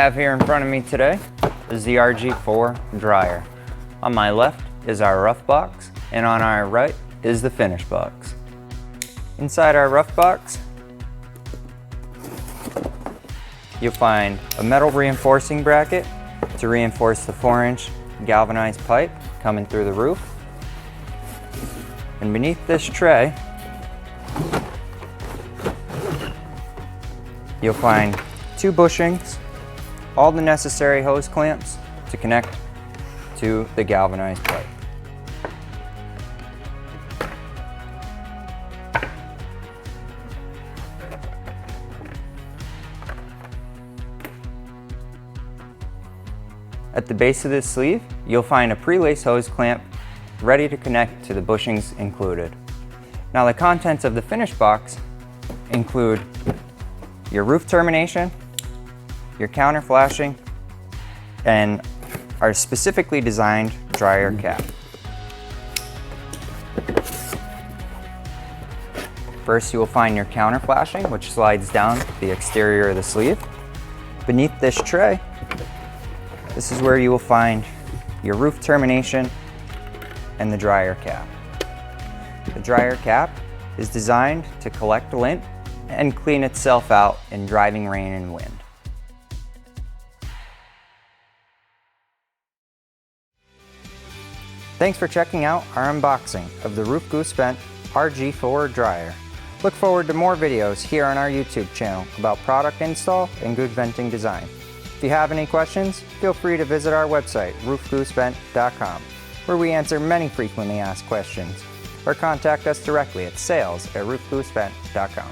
have here in front of me today is the RG4-Dryer. On my left is our rough box, and on our right is the finish box. Inside our rough box, you'll find a metal reinforcing bracket to reinforce the 4-inch galvanized pipe coming through the roof. And beneath this tray, you'll find 2 bushings, all the necessary hose clamps to connect to the galvanized pipe. At the base of this sleeve, you'll find a pre-laced hose clamp ready to connect to the bushings included. Now the contents of the finished box include your roof termination, your counter flashing, and our specifically designed dryer cap. First, you will find your counter flashing, which slides down the exterior of the sleeve. Beneath this tray, this is where you will find your roof termination and the dryer cap. The dryer cap is designed to collect lint and clean itself out in driving rain and wind. Thanks for checking out our unboxing of the Roof Goose Vent RG4-Dryer. Look forward to more videos here on our YouTube channel about product install and good venting design. If you have any questions, feel free to visit our website, roofgoosevent.com, where we answer many frequently asked questions, or contact us directly at sales@roofgoosevent.com.